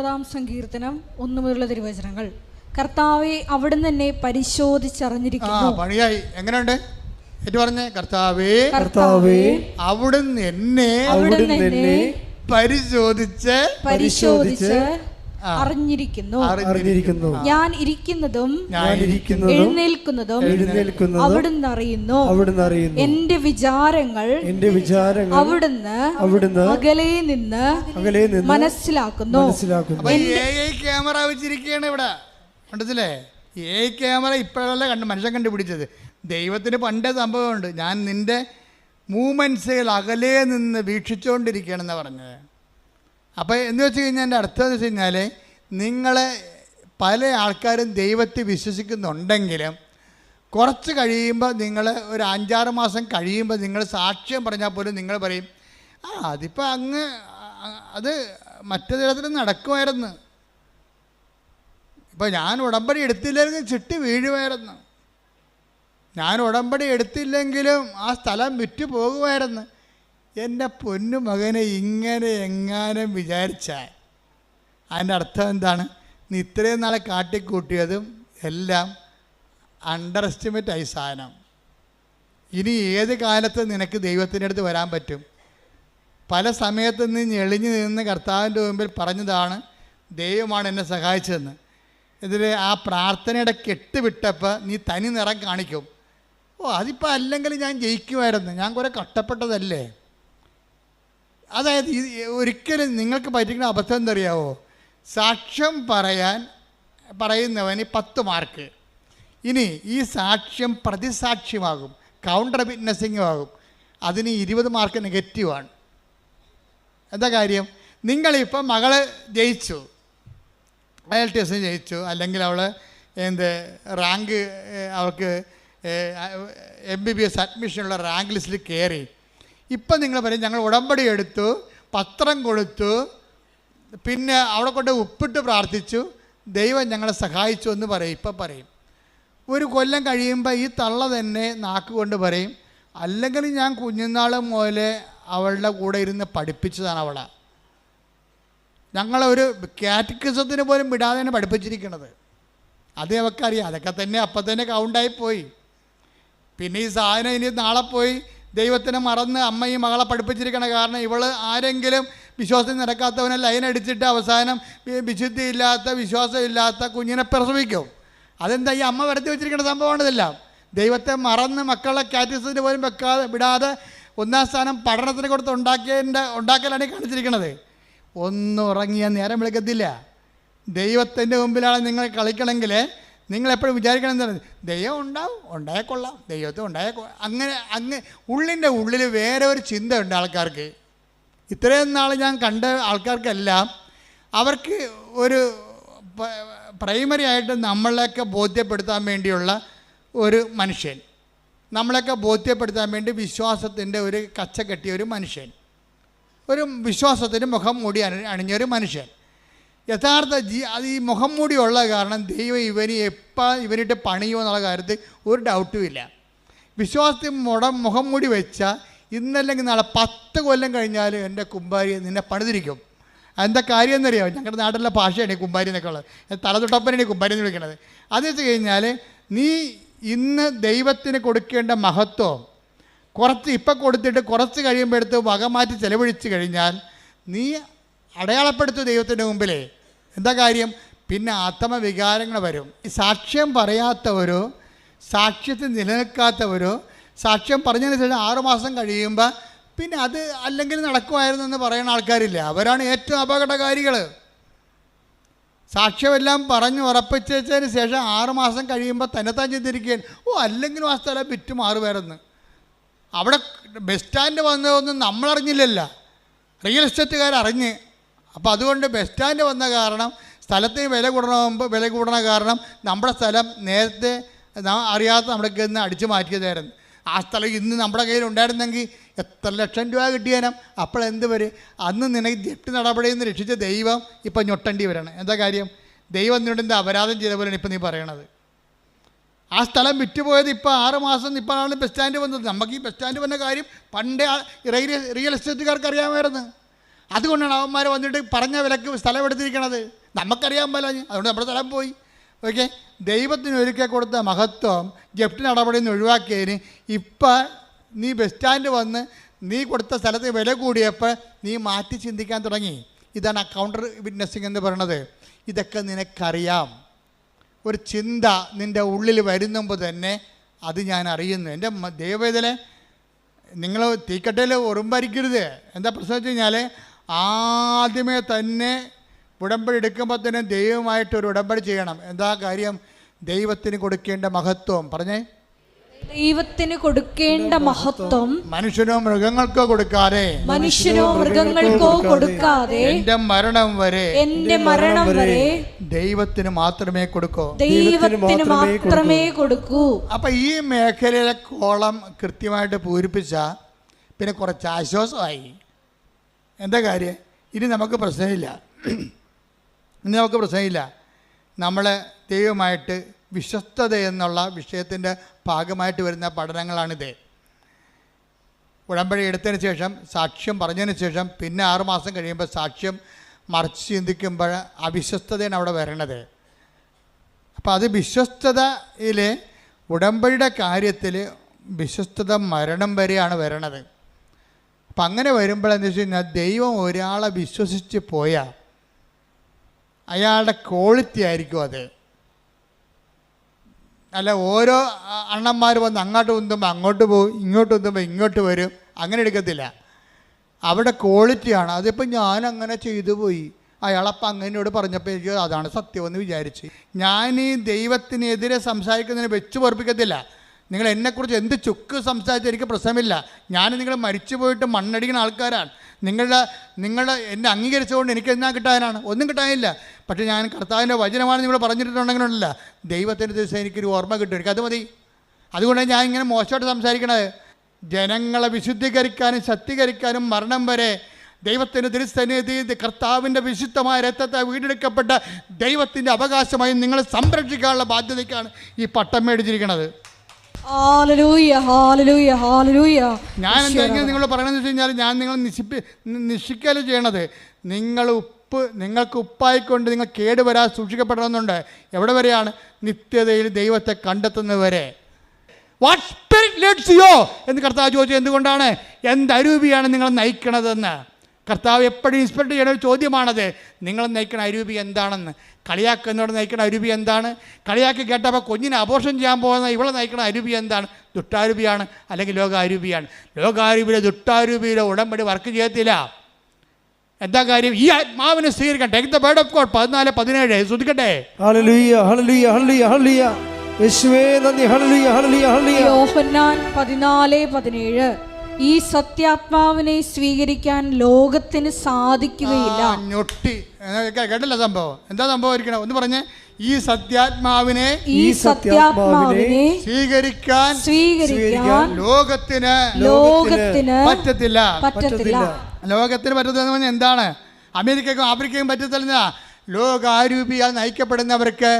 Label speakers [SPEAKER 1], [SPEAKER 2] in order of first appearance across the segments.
[SPEAKER 1] 49 സങ്കീർത്തനം 1 മുതലുള്ള തിരുവചനങ്ങൾ. കർത്താവെ അവിടുന്ന് എന്നെ പരിശോധിച്ചറിഞ്ഞിരിക്കുന്നു.
[SPEAKER 2] പണിയായി. എങ്ങനെയുണ്ട് ഏറ്റു പറഞ്ഞേ? കർത്താവേ അവിടുന്ന് എന്നെ പരിശോധിച്ച്
[SPEAKER 1] അറിഞ്ഞിരിക്കുന്നു. ഞാൻ ഇരിക്കുന്നതും എഴുന്നേൽക്കുന്നതും അവിടുന്ന് അറിയുന്നു. എന്റെ വിചാരങ്ങൾ അവിടുന്ന് അകലെ നിന്ന് മനസ്സിലാക്കുന്നു.
[SPEAKER 2] ക്യാമറ വെച്ചിരിക്കുകയാണ് ഇവിടെ. കണ്ടതില്ലേ? ക്യാമറ ഇപ്പോഴല്ല മനുഷ്യൻ കണ്ടുപിടിച്ചത്. ദൈവത്തിന് പണ്ടേ സംഭവമുണ്ട്. ഞാൻ നിന്റെ മൂവ്മെൻറ്റ്സുകൾ അകലെ നിന്ന് വീക്ഷിച്ചുകൊണ്ടിരിക്കുകയാണെന്ന് പറഞ്ഞത്. അപ്പോൾ എന്ന് വെച്ച് കഴിഞ്ഞാൽ എൻ്റെ അർത്ഥം എന്ന് വെച്ച് കഴിഞ്ഞാൽ, നിങ്ങളെ പല ആൾക്കാരും ദൈവത്തെ വിശ്വസിക്കുന്നുണ്ടെങ്കിലും കുറച്ച് കഴിയുമ്പോൾ, നിങ്ങൾ ഒരു 5-6 മാസം കഴിയുമ്പോൾ നിങ്ങൾ സാക്ഷ്യം പറഞ്ഞാൽ പോലും നിങ്ങൾ പറയും, അതിപ്പോൾ അത് മറ്റു തരത്തിൽ നടക്കുമായിരുന്നു. ഇപ്പോൾ ഞാൻ ഉടമ്പടി എടുത്തില്ലെങ്കിൽ ചിട്ടി വീഴുമായിരുന്നു, ഞാൻ ഉടമ്പടി എടുത്തില്ലെങ്കിലും ആ സ്ഥലം വിറ്റു പോകുമായിരുന്നു. എൻ്റെ പൊന്നു മകനെ ഇങ്ങനെ എങ്ങാനും വിചാരിച്ചാൽ അതിൻ്റെ അർത്ഥം എന്താണ്? നീ ഇത്രയും നാളെ കാട്ടിക്കൂട്ടിയതും എല്ലാം അണ്ടർ എസ്റ്റിമേറ്റ് ആയി സാധനം. ഇനി ഏത് കാലത്ത് നിനക്ക് ദൈവത്തിൻ്റെ അടുത്ത് വരാൻ പറ്റും? പല സമയത്ത് നീ ഞെളിഞ്ഞു നിന്ന് കർത്താവിൻ്റെ മുമ്പിൽ പറഞ്ഞതാണ്, ദൈവമാണ് എന്നെ സഹായിച്ചതെന്ന്. ഇതിൽ ആ പ്രാർത്ഥനയുടെ കെട്ടുവിട്ടപ്പോൾ നീ തനി നിറം കാണിക്കും. അതിപ്പോൾ അല്ലെങ്കിൽ ഞാൻ ജയിക്കുമായിരുന്നു, ഞാൻ കുറേ കഷ്ടപ്പെട്ടതല്ലേ. അതായത് ഒരിക്കലും നിങ്ങൾക്ക് പറ്റിക്കുന്ന അബദ്ധം എന്തറിയാവോ? സാക്ഷ്യം പറയുന്നവന് 10 മാർക്ക്. ഇനി ഈ സാക്ഷ്യം പ്രതിസാക്ഷ്യമാകും, കൗണ്ടർ വിറ്റ്നസിങ്ങും ആകും, അതിന് 20 മാർക്ക് നെഗറ്റീവാണ്. എന്താ കാര്യം? നിങ്ങളിപ്പോൾ മകള് ജയിച്ചു, IELTS ജയിച്ചു, അല്ലെങ്കിൽ അവൾ റാങ്ക്, അവൾക്ക് MBBS അഡ്മിഷനുള്ള റാങ്ക് ലിസ്റ്റിൽ കയറി. ഇപ്പം നിങ്ങൾ പറയും, ഞങ്ങൾ ഉടമ്പടി എടുത്തു, പത്രം കൊടുത്തു, പിന്നെ അവിടെ കൊണ്ട് ഉപ്പിട്ട് പ്രാർത്ഥിച്ചു, ദൈവം ഞങ്ങളെ സഹായിച്ചു എന്ന് പറയും. ഇപ്പം പറയും. ഒരു കൊല്ലം കഴിയുമ്പോൾ ഈ തള്ള തന്നെ നാക്കുകൊണ്ട് പറയും, അല്ലെങ്കിൽ ഞാൻ കുഞ്ഞുനാൾ മുതലേ അവളുടെ കൂടെ ഇരുന്ന് പഠിപ്പിച്ചതാണ് അവളെ. ഞങ്ങളൊരു കാറ്റക്കിസത്തിന് പോലും വിടാതെ തന്നെ പഠിപ്പിച്ചിരിക്കണത്. അത് അവൾക്കറിയാം. അതൊക്കെ തന്നെ അപ്പം തന്നെ കൗണ്ടായിപ്പോയി. പിന്നെ ഈ സാധനം ഇനി നാളെ പോയി ദൈവത്തിനെ മറന്ന് അമ്മയും മകളെ പഠിപ്പിച്ചിരിക്കണ കാരണം ഇവൾ ആരെങ്കിലും വിശ്വാസം നടക്കാത്തവനെ ലൈനടിച്ചിട്ട് അവസാനം വിശുദ്ധിയില്ലാത്ത വിശ്വാസമില്ലാത്ത കുഞ്ഞിനെ പ്രസവിക്കും. അതെന്താ? ഈ അമ്മ വരുത്തി വെച്ചിരിക്കുന്ന സംഭവമാണിതെല്ലാം. ദൈവത്തെ മറന്ന് മക്കളെ കാറ്റക്കിസത്തിന് പോലും വിടാതെ 1-ാം സ്ഥാനം പഠനത്തിന് കൊടുത്ത് ഉണ്ടാക്കലാണ് കാണിച്ചിരിക്കണത്. ഒന്നും ഉറങ്ങിയാൽ നേരം വിളിക്കത്തില്ല. ദൈവത്തിൻ്റെ മുമ്പിലാണ് നിങ്ങൾ കളിക്കണമെങ്കിൽ നിങ്ങളെപ്പോഴും വിചാരിക്കണം എന്താണ്? ദൈവം ഉണ്ടായിക്കൊള്ളാം, ദൈവത്തെ അങ്ങനെ ഉള്ളിൻ്റെ ഉള്ളിൽ വേറെ ഒരു ചിന്തയുണ്ട് ആൾക്കാർക്ക്. ഇത്രയും നാൾ ഞാൻ കണ്ട ആൾക്കാർക്കെല്ലാം അവർക്ക് ഒരു പ്രൈമറി ആയിട്ട് നമ്മളെയൊക്കെ ബോധ്യപ്പെടുത്താൻ വേണ്ടിയുള്ള ഒരു മനുഷ്യൻ, നമ്മളെയൊക്കെ ബോധ്യപ്പെടുത്താൻ വേണ്ടി വിശ്വാസത്തിൻ്റെ ഒരു കച്ച കെട്ടിയ ഒരു മനുഷ്യൻ, ഒരു വിശ്വാസത്തിന് മുഖം മൂടി അണിഞ്ഞൊരു മനുഷ്യൻ. യഥാർത്ഥ അത് ഈ മുഖം മൂടിയുള്ള കാരണം ദൈവം ഇവനിട്ട് പണിയോ എന്നുള്ള കാര്യത്തിൽ ഒരു ഡൗട്ടും ഇല്ല. വിശ്വാസത്തിൽ മുഖം മൂടി വെച്ചാൽ ഇന്നല്ലെങ്കിൽ നാളെ 10 കൊല്ലം കഴിഞ്ഞാൽ എൻ്റെ കുമ്പാരി നിന്നെ പണിതിരിക്കും. എന്താ കാര്യം എന്നറിയാമോ? ഞങ്ങളുടെ നാട്ടിലെ ഭാഷയാണ് ഈ കുമ്പാരി എന്നൊക്കെ ഉള്ളത്. തലതൊട്ടപ്പനാണ് ഈ കുമ്പാരി എന്ന് വിളിക്കുന്നത്. അത് വെച്ച് കഴിഞ്ഞാൽ നീ ഇന്ന് ദൈവത്തിന് കൊടുക്കേണ്ട മഹത്വം ഇപ്പം കൊടുത്തിട്ട് കുറച്ച് കഴിയുമ്പോൾ എടുത്ത് വകമാറ്റി ചെലവഴിച്ച് കഴിഞ്ഞാൽ നീ അടയാളപ്പെടുത്തും ദൈവത്തിൻ്റെ മുമ്പിലേ. എന്താ കാര്യം? പിന്നെ ആത്മവികാരങ്ങൾ വരും. ഈ സാക്ഷ്യം പറയാത്തവരോ സാക്ഷ്യത്തിൽ നിലനിൽക്കാത്തവരോ സാക്ഷ്യം പറഞ്ഞതിന് ശേഷം 6 മാസം കഴിയുമ്പോൾ പിന്നെ അത് അല്ലെങ്കിൽ നടക്കുമായിരുന്നു എന്ന് പറയുന്ന ആൾക്കാരില്ല. അവരാണ് ഏറ്റവും അപകടകാരികൾ. സാക്ഷ്യമെല്ലാം പറഞ്ഞു ഉറപ്പിച്ചതിന് ശേഷം 6 മാസം കഴിയുമ്പോൾ തന്നെത്താൻ ചിന്തിരിക്കുകയാണ്, അല്ലെങ്കിലും ആ സ്ഥലം വിറ്റ് മാറുമായിരുന്നു. അവിടെ ബസ് സ്റ്റാൻഡ് വന്നതൊന്നും നമ്മളറിഞ്ഞില്ലല്ലോ, റിയൽ എസ്റ്റേറ്റുകാർ അറിഞ്ഞ്. അപ്പോൾ അതുകൊണ്ട് ബസ് സ്റ്റാൻഡ് വന്ന കാരണം സ്ഥലത്തിന് വില കൂടണ കാരണം നമ്മുടെ സ്ഥലം നേരത്തെ അറിയാത്ത നമ്മുടെ കയ്യിൽ നിന്ന് അടിച്ചു മാറ്റിയതായിരുന്നു. ആ സ്ഥലം ഇന്ന് നമ്മുടെ കയ്യിൽ ഉണ്ടായിരുന്നെങ്കിൽ എത്ര ലക്ഷം രൂപ കിട്ടിയാലും. അപ്പോൾ എന്ത് വരും? അന്ന് നിനക്ക് ജെട്ട് നടപടിയിൽ നിന്ന് രക്ഷിച്ച ദൈവം ഇപ്പം ഞൊട്ടേണ്ടി വരണം. എന്താ കാര്യം? ദൈവം നിന്നോട് എന്താ അപരാധം ചെയ്ത പോലെയാണ് ഇപ്പം നീ പറയണത്. ആ സ്ഥലം വിറ്റുപോയത് ഇപ്പോൾ 6 മാസം ഇപ്പോഴാണ് ബസ് സ്റ്റാൻഡ് വന്നത്. നമുക്ക് ഈ ബസ് സ്റ്റാൻഡ് വന്ന കാര്യം പണ്ടേ റിയൽ എസ്റ്റേറ്റുകാർക്ക് അറിയാമായിരുന്നു. അതുകൊണ്ടാണ് അവന്മാർ വന്നിട്ട് പറഞ്ഞ വിലക്ക് സ്ഥലം എടുത്തിരിക്കണത്. നമുക്കറിയാൻ പോലെ അതുകൊണ്ട് നമ്മുടെ സ്ഥലം പോയി. ഓക്കെ, ദൈവത്തിന് ഒരുക്കി കൊടുത്ത മഹത്വം ജപ്തി നടപടിയിൽ നിന്ന് ഒഴിവാക്കിയതിന് ഇപ്പം നീ ബസ് സ്റ്റാൻഡ് വന്ന് നീ കൊടുത്ത സ്ഥലത്ത് വില കൂടിയപ്പോൾ നീ മാറ്റി ചിന്തിക്കാൻ തുടങ്ങി. ഇതാണ് കൗണ്ടർ വിറ്റ്നസ്സിങ് എന്ന് പറയുന്നത്. ഇതൊക്കെ നിനക്കറിയാം. ഒരു ചിന്ത നിൻ്റെ ഉള്ളിൽ വരുന്നുമ്പോൾ തന്നെ അത് ഞാൻ അറിയുന്നു. എൻ്റെ ദൈവവേദന നിങ്ങൾ തീക്കട്ടയിൽ ഉറുമ്പരിക്കരുത്. എന്താ പ്രശ്നം വെച്ച് കഴിഞ്ഞാൽ ആദ്യമേ തന്നെ ഉടമ്പടി എടുക്കുമ്പോൾ തന്നെ ദൈവമായിട്ടൊരു ഉടമ്പടി ചെയ്യണം. എന്താ കാര്യം? ദൈവത്തിന് കൊടുക്കേണ്ട മഹത്വം പറഞ്ഞേ.
[SPEAKER 1] ദൈവത്തിന് കൊടുക്കേണ്ട മഹത്വം
[SPEAKER 2] മനുഷ്യനോ മൃഗങ്ങൾക്കോ കൊടുക്കാതെ എന്റെ മരണം വരെ ദൈവത്തിന് മാത്രമേ കൊടുക്കൂ. അപ്പൊ ഈ മേഖലയിലെ കോളം കൃത്യമായിട്ട് പൂരിപ്പിച്ച പിന്നെ കുറച്ച് ആശ്വാസമായി. എന്താ കാര്യം? ഇനി നമുക്ക് പ്രശ്നമില്ല. നമ്മൾ ദൈവമായിട്ട് വിശ്വസ്തത എന്നുള്ള വിഷയത്തിൻ്റെ ഭാഗമായിട്ട് വരുന്ന പഠനങ്ങളാണിത്. ഉടമ്പടി എടുത്തതിന് ശേഷം സാക്ഷ്യം പറഞ്ഞതിന് ശേഷം പിന്നെ 6 മാസം കഴിയുമ്പോൾ സാക്ഷ്യം മറിച്ച് ചിന്തിക്കുമ്പോൾ അവിശ്വസ്തതയാണ് അവിടെ വരണത്. അപ്പോൾ അത് വിശ്വസ്തതയിൽ ഉടമ്പടിയുടെ കാര്യത്തിൽ വിശ്വസ്തത മരണം വരെയാണ് വരണത്. അപ്പം അങ്ങനെ വരുമ്പോൾ എന്താ വെച്ച് കഴിഞ്ഞാൽ ദൈവം ഒരാളെ വിശ്വസിച്ച് പോയാൽ അയാളുടെ ക്വാളിറ്റി ആയിരിക്കും അത്. അല്ല ഓരോ അണ്ണന്മാർ വന്ന് അങ്ങോട്ട് ഉന്തുമ്പോൾ അങ്ങോട്ട് പോകും, ഇങ്ങോട്ട് ഉന്തുമ്പോൾ ഇങ്ങോട്ട് വരും, അങ്ങനെ എടുക്കത്തില്ല. അവിടെ ക്വാളിറ്റിയാണ്. അതിപ്പോൾ ഞാൻ അങ്ങനെ ചെയ്തു പോയി, അയാളപ്പം അങ്ങനോട് പറഞ്ഞപ്പോൾ എനിക്ക് അതാണ് സത്യമെന്ന് വിചാരിച്ച് ഞാൻ ഈ ദൈവത്തിനെതിരെ സംസാരിക്കുന്നതിന് വെച്ച് പൊറപ്പിക്കത്തില്ല. നിങ്ങൾ എന്നെക്കുറിച്ച് എന്ത് ചുക്ക് സംസാരിച്ചാൽ എനിക്ക് പ്രശ്നമില്ല. ഞാൻ നിങ്ങൾ മരിച്ചു പോയിട്ട് മണ്ണടിക്കുന്ന ആൾക്കാരാണ്. നിങ്ങൾ എന്നെ അംഗീകരിച്ചുകൊണ്ട് എനിക്ക് എന്നാ കിട്ടാനാണ്? ഒന്നും കിട്ടാനില്ല. പക്ഷേ ഞാൻ കർത്താവിൻ്റെ വചനമാണ് നിങ്ങൾ പറഞ്ഞിട്ടുണ്ടെങ്കിലല്ല ദൈവത്തിൻ്റെ ദിവസം എനിക്കൊരു ഓർമ്മ കിട്ടും. എനിക്കത് മതി. അതുകൊണ്ടാണ് ഞാൻ ഇങ്ങനെ മോശമായിട്ട് സംസാരിക്കണത്. ജനങ്ങളെ വിശുദ്ധീകരിക്കാനും ശക്തീകരിക്കാനും മരണം വരെ ദൈവത്തിൻ്റെ തിരുസന്നിധി കർത്താവിൻ്റെ വിശുദ്ധമായ രക്തത്തെ വീണ്ടെടുക്കപ്പെട്ട ദൈവത്തിൻ്റെ അവകാശമായി നിങ്ങളെ സംരക്ഷിക്കാനുള്ള ബാധ്യതയ്ക്കാണ് ഈ പട്ടം മേടിച്ചിരിക്കുന്നത്. ഞാൻ എന്തെങ്കിലും നിങ്ങൾ പറയണമെന്ന് വെച്ച് കഴിഞ്ഞാൽ ഞാൻ നിങ്ങൾ നിശ്ചയിക്കല് ചെയ്യണത് നിങ്ങൾക്ക് ഉപ്പായിക്കൊണ്ട് നിങ്ങൾ കേടുവരാൻ സൂക്ഷിക്കപ്പെടണമെന്നുണ്ട്. എവിടെ വരെയാണ്? നിത്യതയിൽ ദൈവത്തെ കണ്ടെത്തുന്നവരെ. വാട്ട് സ്പിരിറ്റ് ലീഡ്സ് യു എന്ന് കർത്താവ് ചോദിച്ചത് എന്തുകൊണ്ടാണ്? എന്തരൂപിയാണ് നിങ്ങൾ നയിക്കണതെന്ന്. കർത്താവ് എപ്പോഴും ഇൻസ്പെക്ട് ചെയ്യുന്ന ഒരു ചോദ്യമാണത്. നിങ്ങൾ നയിക്കണ അരൂപി എന്താണെന്ന്. കളിയാക്കുന്നവർ നയിക്കണ അരൂപി എന്താണ്? കളിയാക്കി കേട്ടപ്പോൾ കുഞ്ഞിനെ അബോർഷൻ ചെയ്യാൻ പോകുന്ന ഇവളെ നയിക്കണ അരൂപി എന്താണ്? ദുഷ്ടാരൂപിയാണ് അല്ലെങ്കിൽ ലോകാരൂപിയാണ്. ലോകാരൂപിയിലെ ദുഷ്ടാരൂപിയിലെ ഉടമ്പടി വർക്ക് ചെയ്യത്തില്ല. എന്താ കാര്യം? ഈ ആത്മാവിനെ സ്വീകരിക്കാൻ take the word of God 14:17 ശ്രദ്ധിക്കട്ടെ.
[SPEAKER 3] ഹല്ലേലൂയ ഹല്ലേലൂയ ഹല്ലേലൂയ ഹല്ലേലൂയ യേശുവേ നന്ദി. ഹല്ലേലൂയ ഹല്ലേലൂയ ഹല്ലേലൂയ.
[SPEAKER 1] യോഹന്നാൻ 14:17 ഈ സത്യാത്മാവിനെ സ്വീകരിക്കാൻ ലോകത്തിന് സാധിക്കുകയില്ല.
[SPEAKER 2] ഞൊട്ടി കേട്ടല്ല സംഭവം. എന്താ സംഭവിക്കണം ഒന്ന് പറഞ്ഞേ. ഈ സത്യാത്മാവിനെ സ്വീകരിക്കാൻ ലോകത്തിന് പറ്റത്തില്ല. ലോകത്തിന് പറ്റത്തില്ലെന്ന് പറഞ്ഞാൽ എന്താണ്? അമേരിക്കയ്ക്കും ആഫ്രിക്കയ്ക്കും പറ്റത്തില്ല. ലോകാരൂപിയാൽ നയിക്കപ്പെടുന്നവർക്ക്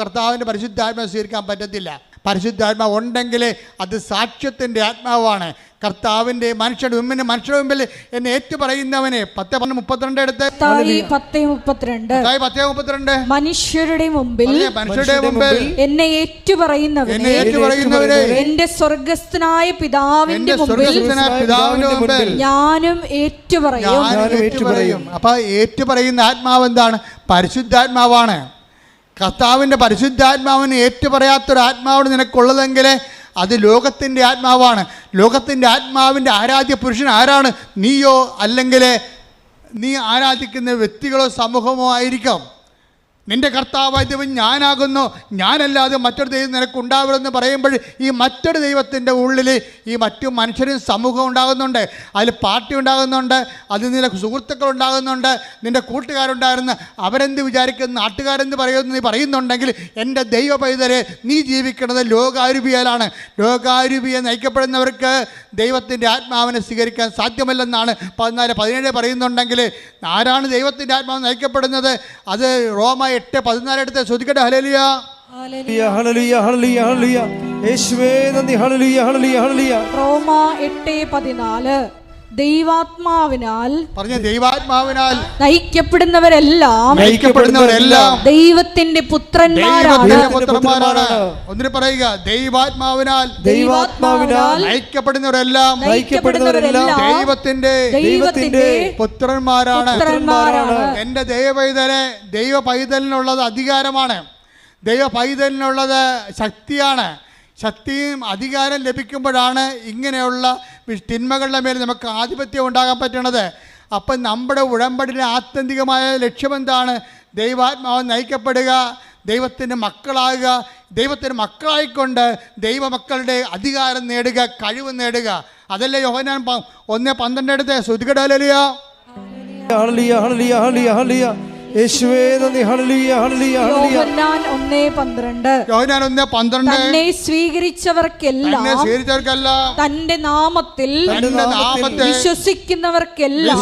[SPEAKER 2] കർത്താവിൻ്റെ പരിശുദ്ധാത്മാവ് സ്വീകരിക്കാൻ പറ്റത്തില്ല. പരിശുദ്ധാത്മാവ് ഉണ്ടെങ്കിൽ അത് സാക്ഷ്യത്തിൻ്റെ ആത്മാവാണ്. കർത്താവിൻ്റെ മനുഷ്യരുടെ മുമ്പിൽ എന്നെ ഏറ്റുപറയുന്നവനെ 10:32 എടുത്ത് 10:32 മനുഷ്യരുടെ മുമ്പിൽ എന്നെ ഏറ്റുപറയുന്നവനെ എന്റെ സ്വർഗ്ഗസ്ഥനായ പിതാവിന്റെ മുമ്പിൽ ഞാനും ഏറ്റുപറയും. അപ്പൊ ഏറ്റുപറയുന്ന ആത്മാവ് എന്താണ്? പരിശുദ്ധാത്മാവാണ്. കർത്താവിൻ്റെ പരിശുദ്ധാത്മാവിന് ഏറ്റുപറയാത്തൊരു ആത്മാവാണ് നിനക്കുള്ളതെങ്കിൽ അത് ലോകത്തിൻ്റെ ആത്മാവാണ്. ലോകത്തിൻ്റെ ആത്മാവിൻ്റെ ആരാധ്യ പുരുഷൻ ആരാണ്? നീയോ അല്ലെങ്കിൽ നീ ആരാധിക്കുന്ന വ്യക്തികളോ സമൂഹമോ ആയിരിക്കാം. നിന്റെ കർത്താവായ ദൈവം ഞാനാകുന്നു, ഞാനല്ലാതെ മറ്റൊരു ദൈവം നിനക്കുണ്ടാവരുമെന്ന് പറയുമ്പോൾ ഈ മറ്റൊരു ദൈവത്തിൻ്റെ ഉള്ളിൽ ഈ മറ്റു മനുഷ്യരും സമൂഹം ഉണ്ടാകുന്നുണ്ട്, അതിൽ പാർട്ടി ഉണ്ടാകുന്നുണ്ട്, അതിൽ നിന്റെ സുഹൃത്തുക്കൾ ഉണ്ടാകുന്നുണ്ട്, നിൻ്റെ കൂട്ടുകാരുണ്ടായിരുന്നു. അവരെന്ത് വിചാരിക്കുന്നു, നാട്ടുകാരെന്ത് പറയുന്നു നീ പറയുന്നുണ്ടെങ്കിൽ എൻ്റെ ദൈവ പൈതലെ നീ ജീവിക്കുന്നത് ലോകാരൂപിയാലാണ്. ലോകാരൂപിയെ നയിക്കപ്പെടുന്നവർക്ക് ദൈവത്തിൻ്റെ ആത്മാവിനെ സ്വീകരിക്കാൻ സാധ്യമല്ലെന്നാണ് 14:17 പറയുന്നുണ്ടെങ്കിൽ ആരാണ് ദൈവത്തിൻ്റെ ആത്മാവ് നയിക്കപ്പെടുന്നത്? അത് റോമ 8:14 എടുത്ത് ശ്രദ്ധിക്കട്ടെ. ഹല്ലേലൂയ
[SPEAKER 3] ഹല്ലേലൂയ ഹല്ലേലൂയ ഹല്ലേലൂയ യേശുവേ നന്ദി. ഹല്ലേലൂയ ഹല്ലേലൂയ ഹല്ലേലൂയ.
[SPEAKER 1] റോമ 8:14 ദൈവാത്മാവിനാൽ
[SPEAKER 2] പറഞ്ഞ ദൈവാത്മാവിനാൽ
[SPEAKER 1] നയിക്കപ്പെടുന്നവരെല്ലാം
[SPEAKER 2] ദൈവത്തിന്റെ
[SPEAKER 1] പുത്രന്മാരാണ്.
[SPEAKER 2] ഒന്നിന് പറയുക, ദൈവാത്മാവിനാൽ നയിക്കപ്പെടുന്നവരെല്ലാം ദൈവത്തിന്റെ പുത്രന്മാരാണ്. എന്റെ ദൈവ പൈതലിനുള്ളത് അധികാരമാണ്, ദൈവ പൈതലിനുള്ളത് ശക്തിയാണ്. ശക്തിയും അധികാരം ലഭിക്കുമ്പോഴാണ് ഇങ്ങനെയുള്ള തിന്മകളുടെ മേൽ നമുക്ക് ആധിപത്യം ഉണ്ടാകാൻ പറ്റുന്നത്. അപ്പം നമ്മുടെ ഉടമ്പടിയുടെ ആത്യന്തികമായ ലക്ഷ്യമെന്താണ്? ദൈവാത്മാവ് നയിക്കപ്പെടുക, ദൈവത്തിൻ്റെ മക്കളാകുക, ദൈവത്തിൻ്റെ മക്കളായിക്കൊണ്ട് ദൈവമക്കളുടെ അധികാരം നേടുക, കഴിവ് നേടുക. അതല്ലേ യോഹന്നാൻ 1:12 എടുത്ത് ശ്രുതികടലിയ
[SPEAKER 3] യേശുവേ നന്ദി. ഹല്ലേലൂയ ഹല്ലേലൂയ ഹല്ലേലൂയ.
[SPEAKER 1] യോഹന്നാൻ 1:12 തന്നെ സ്വീകരിച്ചവർക്കെല്ലാം തന്റെ നാമത്തിൽ വിശ്വസിക്കുന്നവർക്കെല്ലാം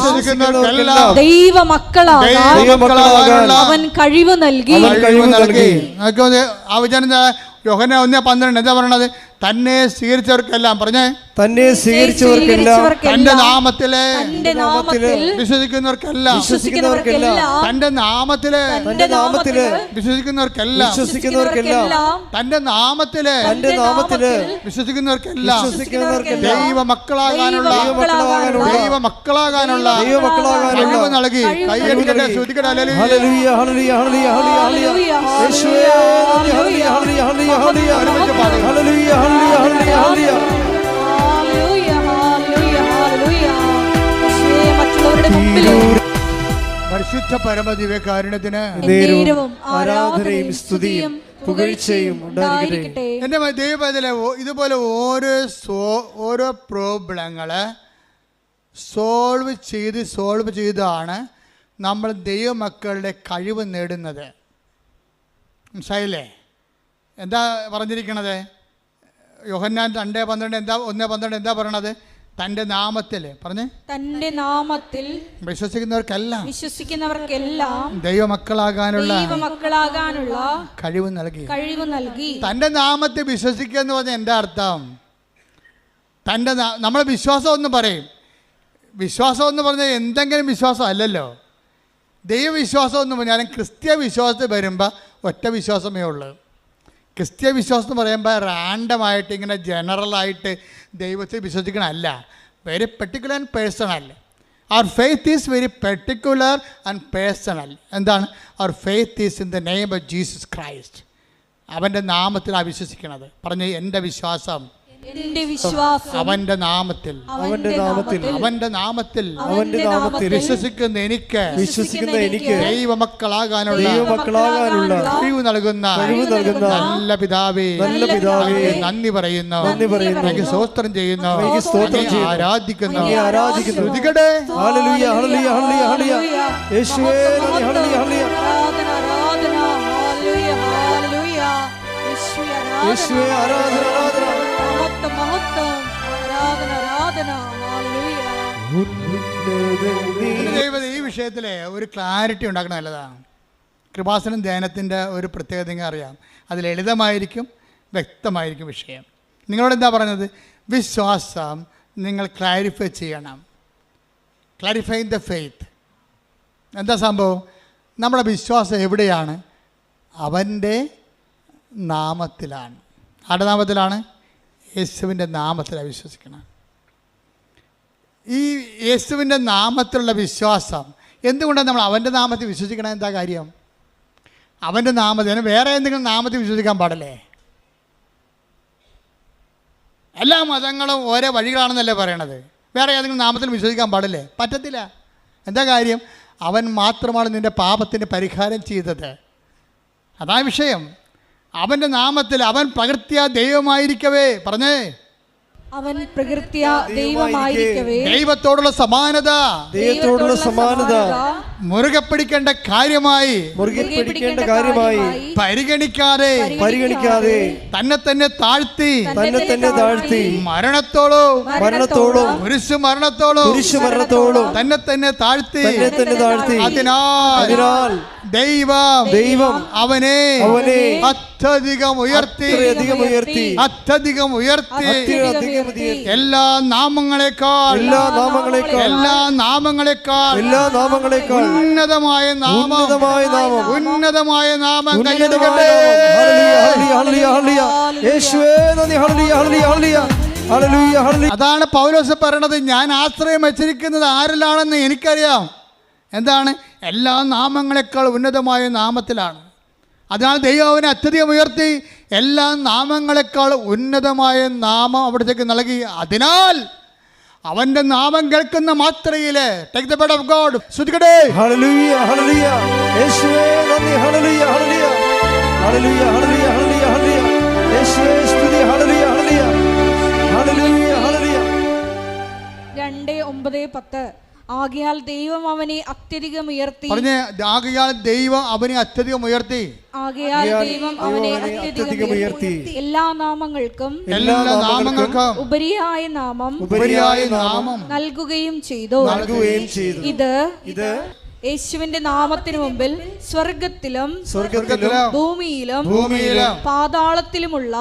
[SPEAKER 1] ദൈവമക്കളാകാൻ അവൻ കഴിവ് നൽകി.
[SPEAKER 2] ആ വചനം യോഹന്നാൻ 1:12 എന്താ പറയണത്? തന്നെ സ്വീകരിച്ചവർക്കെല്ലാം, പറഞ്ഞേ,
[SPEAKER 3] തന്നെ സ്വീകരിച്ചവർക്കെല്ലാം
[SPEAKER 2] തന്റെ നാമത്തില്
[SPEAKER 3] വിശ്വസിക്കുന്നവർക്കെല്ലാം
[SPEAKER 2] തന്റെ നാമത്തില് വിശ്വസിക്കുന്നവർക്കെല്ലാം തന്റെ നാമത്തില് വിശ്വസിക്കുന്നവർക്കെല്ലാം ദൈവമക്കളാകാനുള്ള കഴിവ് നൽകി. കൈയടിക്കട്ടെ, ശ്രുതിക്കട്ടെ.
[SPEAKER 3] ഹല്ലേലൂയ ഹല്ലേലൂയ ഹല്ലേലൂയ ഹല്ലേലൂയ. യേശുവേ ഹല്ലേലൂയ ഹല്ലേലൂയ ഹല്ലേലൂയ ഹല്ലേലൂയ ഹല്ലേലൂയ ഹല്ലേലൂയ ഹല്ലേലൂയ.
[SPEAKER 2] പരിശുദ്ധ പരമദിവ്യകാരുണ്യത്തിന്
[SPEAKER 3] ആരാധനയും സ്തുതിയും പുകഴ്ചയും ഉണ്ടായിരിക്കട്ടെ.
[SPEAKER 2] എൻ്റെ ദൈവത്തിലെ ഇതുപോലെ ഓരോ പ്രോബ്ലങ്ങള് സോൾവ് ചെയ്താണ് നമ്മൾ ദൈവമക്കളുടെ കഴിവ് നേടുന്നത്. മനസ്സിലായില്ലേ? എന്താ പറഞ്ഞിരിക്കണത്? യോഹന്നാൻ 2:12 എന്താ 1:12 എന്താ പറയണത്? തന്റെ നാമത്തിൽ, പറഞ്ഞേ, തന്റെ നാമത്തിൽ വിശ്വസിക്കുന്നവർക്കെല്ലാം ദൈവമക്കളാകാനുള്ള കഴിവ് നൽകി. തന്റെ നാമത്തിൽ വിശ്വസിക്കുക എന്ന് പറഞ്ഞാൽ എന്താ അർത്ഥം? നമ്മളെ വിശ്വാസം എന്ന് പറയും. വിശ്വാസം എന്ന് പറഞ്ഞാൽ എന്തെങ്കിലും വിശ്വാസം അല്ലല്ലോ. ദൈവവിശ്വാസം എന്ന് പറഞ്ഞാലും ക്രിസ്ത്യ വിശ്വാസത്തിൽ വരുമ്പോൾ ഒറ്റ വിശ്വാസമേ ഉള്ളൂ. ക്രിസ്ത്യ വിശ്വാസം എന്ന് പറയുമ്പോൾ റാൻഡമായിട്ട് ഇങ്ങനെ ജനറലായിട്ട് ദൈവത്തെ വിശ്വസിക്കണമല്ല. Very particular and personal. Our faith is very particular and personal. എന്താണ്? Our faith is in the name of Jesus Christ. അവൻ്റെ നാമത്തിലാണ് വിശ്വസിക്കുന്നത്. പറഞ്ഞ്, എൻ്റെ വിശ്വാസം അവന്റെ നാമത്തിൽ വിശ്വസിക്കുന്ന എനിക്ക് ദൈവമക്കളാകാനുള്ള കഴിവ് നൽകുന്ന നല്ല പിതാവേ, നന്ദി പറയുന്നു, എനിക്ക് സ്തോത്രം ചെയ്യുന്നു, ആരാധിക്കുന്നു. ശ്രുതികടേ ഈ വിഷയത്തിലെ ഒരു ക്ലാരിറ്റി ഉണ്ടാക്കണം നല്ലതാണ്. കൃപാസനം ധ്യാനത്തിൻ്റെ ഒരു പ്രത്യേകത അറിയാം. അത് ലളിതമായിരിക്കും, വ്യക്തമായിരിക്കും വിഷയം. നിങ്ങളോട് എന്താ പറഞ്ഞത്? വിശ്വാസം നിങ്ങൾ ക്ലാരിഫൈ ചെയ്യണം. Clarifying the faith. എന്താ സംഭവം? നമ്മുടെ വിശ്വാസം എവിടെയാണ്? അവൻ്റെ നാമത്തിലാണ്. ആരുടെ നാമത്തിലാണ്? യേശുവിൻ്റെ നാമത്തിലാണ് വിശ്വസിക്കണം. ഈ യേശുവിൻ്റെ നാമത്തിലുള്ള വിശ്വാസം എന്തുകൊണ്ടാണ് നമ്മൾ അവൻ്റെ നാമത്തിൽ വിശ്വസിക്കണം? എന്താ കാര്യം? അവൻ്റെ നാമത്തിൽ, വേറെ എന്തെങ്കിലും നാമത്തിൽ വിശ്വസിക്കാൻ പാടില്ലേ? എല്ലാ മതങ്ങളും ഓരോ വഴികളാണെന്നല്ലേ പറയണത്. വേറെ ഏതെങ്കിലും നാമത്തിൽ വിശ്വസിക്കാൻ പാടില്ലേ? പറ്റത്തില്ല. എന്താ കാര്യം? അവൻ മാത്രമാണ് നിൻ്റെ പാപത്തിന് പരിഹാരം ചെയ്തത്. അതാ വിഷയം. അവൻ്റെ നാമത്തിൽ അവൻ പ്രകൃത്യാ ദൈവമായിരിക്കവേ, പറഞ്ഞേ,
[SPEAKER 1] അവൻ പ്രകൃത്യാ ദൈവമായിരിക്കവേ
[SPEAKER 2] ദൈവത്തോടുള്ള സമാനത മുറുകെ പിടിക്കേണ്ട കാര്യമായി പരിഗണിക്കാതെ തന്നെ തന്നെ താഴ്ത്തി മരണത്തോളം കുരിശു മരണത്തോളം തന്നെ തന്നെ താഴ്ത്തി. അതിനാൽ ദൈവം അവനെ അത്യധികം ഉയർത്തി,
[SPEAKER 3] അത്യധികം ഉയർത്തി,
[SPEAKER 2] അത്യധികം ഉയർത്തി,
[SPEAKER 3] അത്യധികം ഉയർത്തി,
[SPEAKER 2] എല്ലാ നാമങ്ങളെക്കാൾ,
[SPEAKER 3] എല്ലാ നാമങ്ങളെക്കാൾ,
[SPEAKER 2] എല്ലാ നാമങ്ങളെക്കാൾ,
[SPEAKER 3] എല്ലാ നാമങ്ങളെക്കാൾ
[SPEAKER 2] ഉന്നതമായ നാമം,
[SPEAKER 3] ഉന്നതമായ നാമം,
[SPEAKER 2] ഉന്നതമായ നാമം
[SPEAKER 3] ഉന്നതമായ
[SPEAKER 2] കൈയ്യടിക്കട്ടെ.
[SPEAKER 3] നാമം. ഹല്ലേലൂയ, ഹല്ലേലൂയ, ഹല്ലേലൂയ. യേശുവേ നന്ദി. ഹല്ലേലൂയ, ഹല്ലേലൂയ, ഹല്ലേലൂയ. ഹല്ലേലൂയ, ഹല്ലേലൂയ.
[SPEAKER 2] അതാണ് പൗലോസ് പറയണത്, ഞാൻ ആശ്രയം വെച്ചിരിക്കുന്നത് ആരിലാണെന്ന് എനിക്കറിയാം. എന്താണ്? എല്ലാ നാമങ്ങളെക്കാൾ ഉന്നതമായ നാമത്തിലാണ്. അതിനാൽ ദൈവം അവനെ അത്യധികം ഉയർത്തി എല്ലാ നാമങ്ങളെക്കാൾ ഉന്നതമായ നാമം അവിടത്തേക്ക് നൽകി. അതിനാൽ അവന്റെ നാമം കേൾക്കുന്ന മാത്രയില് take the word of God സ്തുതിക്കട്ടെ.
[SPEAKER 3] ഹല്ലേലൂയ, ഹല്ലേലൂയ. യേശുവേ നന്ദി. ഹല്ലേലൂയ, ഹല്ലേലൂയ. ഹല്ലേലൂയ, ഹല്ലേലൂയ, ഹല്ലേലൂയ, ഹല്ലേലൂയ. യേശുവേ സ്തുതി. ഹല്ലേലൂയ, ഹല്ലേലൂയ. ഹല്ലേലൂയ, ഹല്ലേലൂയ.
[SPEAKER 1] 2:9-10 ആകയാൽ ദൈവം അവനെ അത്യധികം ഉയർത്തി.
[SPEAKER 2] പറഞ്ഞേ, ആകയാൽ ദൈവം അവനെ അത്യധികം ഉയർത്തി.
[SPEAKER 1] ആകയാൽ ദൈവം അവനെ അത്യധികം ഉയർത്തി. എല്ലാ നാമങ്ങൾക്കും,
[SPEAKER 2] എല്ലാ നാമങ്ങൾക്കും
[SPEAKER 1] ഉപരിയായ നാമം,
[SPEAKER 2] ഉപരിയായ നാമം
[SPEAKER 1] നൽകുകയും ചെയ്തു. ഇത് യേശുവിന്റെ നാമത്തിനു മുമ്പിൽ സ്വർഗത്തിലും ഭൂമിയിലും പാതാളത്തിലുമുള്ള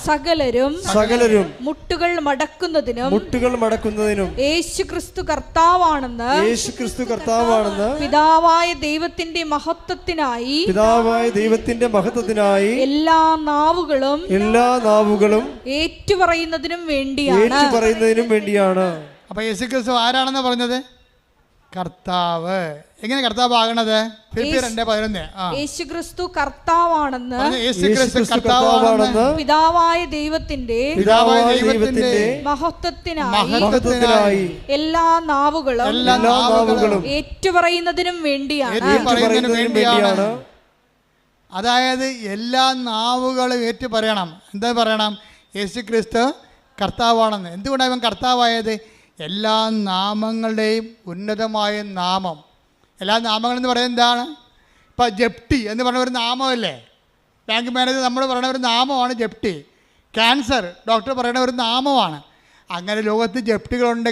[SPEAKER 1] സകലരും മുട്ടുകൾ മടക്കുന്നതിനും യേശു ക്രിസ്തു കർത്താവാണെന്ന് പിതാവായ ദൈവത്തിന്റെ മഹത്വത്തിനായി എല്ലാ നാവുകളും ഏറ്റുപറയുന്നതിനും വേണ്ടിയാണ്.
[SPEAKER 2] അപ്പൊ യേശു ക്രിസ്തു ആരാണെന്ന് പറഞ്ഞത്? കർത്താവ്. എങ്ങനെ കർത്താവ് ആകണത്? ഫിലിപ്പിയർ 2:11.
[SPEAKER 1] യേശു ക്രിസ്തു കർത്താവാണെന്ന്
[SPEAKER 2] പിതാവായ ദൈവത്തിന്റെ
[SPEAKER 1] മഹത്വത്തിനായി എല്ലാ നാവുകളും ഏറ്റുപറയുന്നതിനും വേണ്ടിയാണ്.
[SPEAKER 2] അതായത് എല്ലാ നാവുകളും ഏറ്റു പറയണം. എന്താ പറയണം? യേശു ക്രിസ്തു കർത്താവാണെന്ന്. എന്തുകൊണ്ടാണ് ഇവൻ കർത്താവായത്? എല്ലാ നാമങ്ങളുടെയും ഉന്നതമായ നാമം. എല്ലാ നാമങ്ങളെന്ന് പറയുന്നത് എന്താണ്? ഇപ്പം ജപ്തി എന്ന് പറഞ്ഞ ഒരു നാമമല്ലേ? ബാങ്ക് മാനേജർ നമ്മൾ പറയുന്ന ഒരു നാമമാണ് ജപ്തി. ക്യാൻസർ ഡോക്ടർ പറയുന്ന ഒരു നാമമാണ്. അങ്ങനെ ലോകത്ത് ജപ്തികളുണ്ട്.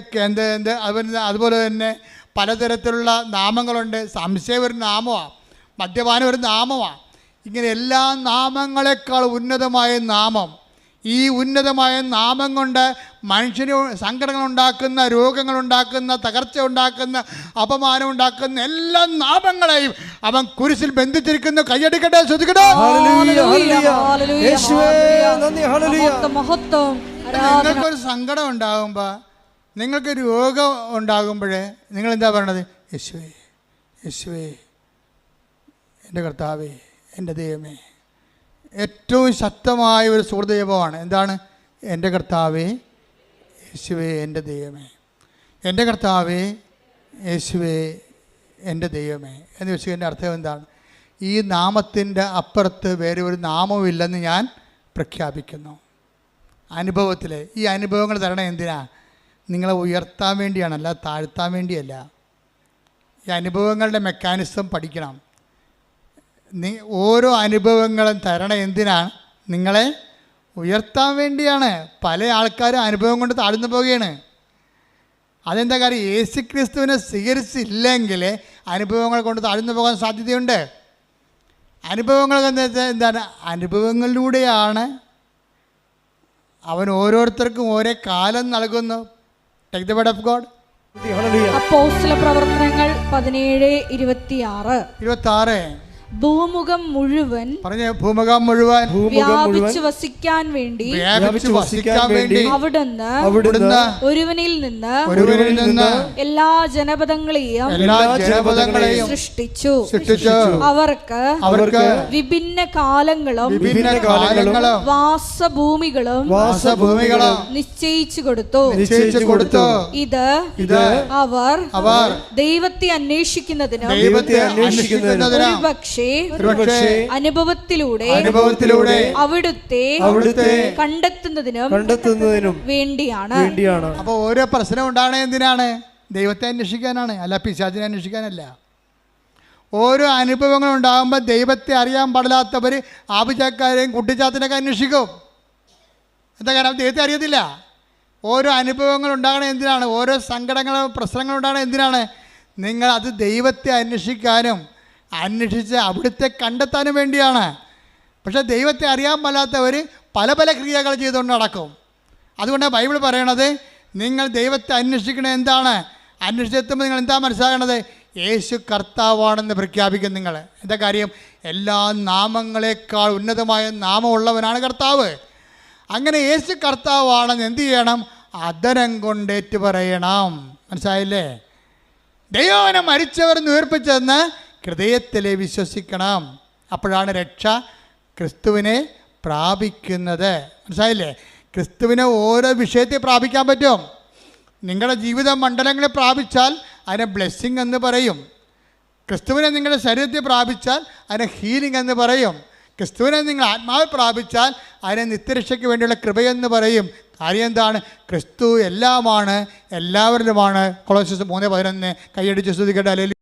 [SPEAKER 2] അതുപോലെ തന്നെ പലതരത്തിലുള്ള നാമങ്ങളുണ്ട്. സംശയം ഒരു നാമമാണ്, മദ്യപാനം ഒരു നാമമാണ്. ഇങ്ങനെ എല്ലാ നാമങ്ങളെക്കാൾ ഉന്നതമായ നാമം. ഈ ഉന്നതമായ നാമം കൊണ്ട് മനുഷ്യന് സങ്കടങ്ങളുണ്ടാക്കുന്ന, രോഗങ്ങളുണ്ടാക്കുന്ന, തകർച്ച ഉണ്ടാക്കുന്ന, അപമാനം ഉണ്ടാക്കുന്ന എല്ലാ നാമങ്ങളെയും അവൻ കുരിശിൽ ബന്ധിച്ചിരിക്കുന്നു. കൈയടിക്കട്ടെ, ശ്രദ്ധിക്കട്ടെ. നിങ്ങൾക്കൊരു സങ്കടം ഉണ്ടാകുമ്പോൾ, നിങ്ങൾക്ക് രോഗം ഉണ്ടാകുമ്പോൾ നിങ്ങൾ എന്താ പറയണത്? യേശുവേ, യേശുവേ, എൻ്റെ കർത്താവേ, എൻ്റെ ദൈവമേ. ഏറ്റവും ശക്തമായ ഒരു സുഹൃദൈവമാണ്. എന്താണ്? എൻ്റെ കർത്താവേ, യേശുവേ, എൻ്റെ ദൈവമേ. എൻ്റെ കർത്താവേ, യേശുവേ, എൻ്റെ ദൈവമേ എന്ന് വെച്ചതിൻ്റെ അർത്ഥം എന്താണ്? ഈ നാമത്തിൻ്റെ അപ്പുറത്ത് വേറെ ഒരു നാമവുമില്ലെന്ന് ഞാൻ പ്രഖ്യാപിക്കുന്നു. അനുഭവത്തിൽ ഈ അനുഭവങ്ങൾ തരണം എന്തിനാ? നിങ്ങളെ ഉയർത്താൻ വേണ്ടിയാണ്, അല്ല താഴ്ത്താൻ വേണ്ടിയല്ല. ഈ അനുഭവങ്ങളുടെ മെക്കാനിസം പഠിക്കണം. ഓരോ അനുഭവങ്ങളും തരണം എന്തിനാണ്? നിങ്ങളെ ഉയർത്താൻ വേണ്ടിയാണ്. പല ആൾക്കാരും അനുഭവം കൊണ്ട് താഴ്ന്നു പോവുകയാണ്. അതെന്താ കാര്യം? യേശു ക്രിസ്തുവിനെ സ്വീകരിച്ചില്ലെങ്കിൽ അനുഭവങ്ങൾ കൊണ്ട് താഴ്ന്നു പോകാൻ സാധ്യതയുണ്ട്. അനുഭവങ്ങൾ എന്താണ്? അനുഭവങ്ങളിലൂടെയാണ് അവൻ ഓരോരുത്തർക്കും ഓരോ കാലം നൽകുന്നു. Take the word of God.
[SPEAKER 1] അപ്പോസ്തലപ്രവർത്തനങ്ങൾ 17:26. ഭൂമുഖം മുഴുവൻ വ്യാപിച്ചു വസിക്കാൻ വേണ്ടി അവിടുന്ന് ഒരുവനിൽ നിന്ന് എല്ലാ ജനപദങ്ങളെയും സൃഷ്ടിച്ചു. അവർക്ക് വിഭിന്ന കാലങ്ങളും വാസഭൂമികളും നിശ്ചയിച്ചു കൊടുത്തു. ഇത് അവർ ദൈവത്തെ അന്വേഷിക്കുന്നതിനും ഒരുപക്ഷേ അനുഭവത്തിലൂടെ അവിടുത്തെ കണ്ടെത്തുന്നതിനും വേണ്ടിയാണ്.
[SPEAKER 2] അപ്പോൾ ഓരോ പ്രശ്നം ഉണ്ടാകണേ എന്തിനാണ്? ദൈവത്തെ അന്വേഷിക്കാനാണ്, അല്ല പിശാചിനെ അന്വേഷിക്കാനല്ല. ഓരോ അനുഭവങ്ങൾ ഉണ്ടാകുമ്പോൾ ദൈവത്തെ അറിയാൻ പാടില്ലാത്തവർ ആഭിചാക്കാരെയും കുട്ടിച്ചാത്തിനൊക്കെ അന്വേഷിക്കും. എന്താ കാരണം? ദൈവത്തെ അറിയത്തില്ല. ഓരോ അനുഭവങ്ങൾ ഉണ്ടാകണേ എന്തിനാണ്? ഓരോ സങ്കടങ്ങളും പ്രശ്നങ്ങളും ഉണ്ടാകണേ എന്തിനാണ്? നിങ്ങൾ അത് ദൈവത്തെ അന്വേഷിക്കാനും അന്വേഷിച്ച് അവിടുത്തെ കണ്ടെത്താനും വേണ്ടിയാണ്. പക്ഷേ ദൈവത്തെ അറിയാൻ പാലാത്തവർ പല പല ക്രിയകൾ ചെയ്തുകൊണ്ട് നടക്കും. അതുകൊണ്ട് ബൈബിൾ പറയണത്, നിങ്ങൾ ദൈവത്തെ അന്വേഷിക്കണത് എന്താണ്? അന്വേഷിച്ചെത്തുമ്പോൾ നിങ്ങൾ എന്താ മനസ്സിലാകണത്? യേശു കർത്താവാണെന്ന് പ്രഖ്യാപിക്കും. നിങ്ങൾ എന്താ കാര്യം? എല്ലാ നാമങ്ങളെക്കാൾ ഉന്നതമായ നാമമുള്ളവനാണ് കർത്താവ്. അങ്ങനെ യേശു കർത്താവാണെന്ന് എന്ത് ചെയ്യണം? അധരം കൊണ്ടേറ്റ് പറയണം. മനസ്സിലായില്ലേ? ദൈവനെ മരിച്ചവർ ഉയർപ്പിച്ചെന്ന് ഹൃദയത്തിൽ വിശ്വസിക്കണം. അപ്പോഴാണ് രക്ഷ ക്രിസ്തുവിനെ പ്രാപിക്കുന്നത്. മനസ്സിലായില്ലേ? ക്രിസ്തുവിനെ ഓരോ വിഷയത്തെ പ്രാപിക്കാൻ പറ്റും. നിങ്ങളുടെ ജീവിത മണ്ഡലങ്ങളെ പ്രാപിച്ചാൽ അതിനെ ബ്ലെസ്സിങ് എന്ന് പറയും. ക്രിസ്തുവിനെ നിങ്ങളുടെ ശരീരത്തെ പ്രാപിച്ചാൽ അതിനെ ഹീലിംഗ് എന്ന് പറയും. ക്രിസ്തുവിനെ നിങ്ങൾ ആത്മാവിൽ പ്രാപിച്ചാൽ അതിനെ നിത്യരക്ഷയ്ക്ക് വേണ്ടിയുള്ള കൃപയെന്ന് പറയും. കാര്യം എന്താണ്? ക്രിസ്തു എല്ലാമാണ്, എല്ലാവരിലുമാണ്. കൊളോസ്യസ് 3:11 കൈയടിച്ച് സ്തുതിക്കട്ടെ. ഹല്ലേലൂയ.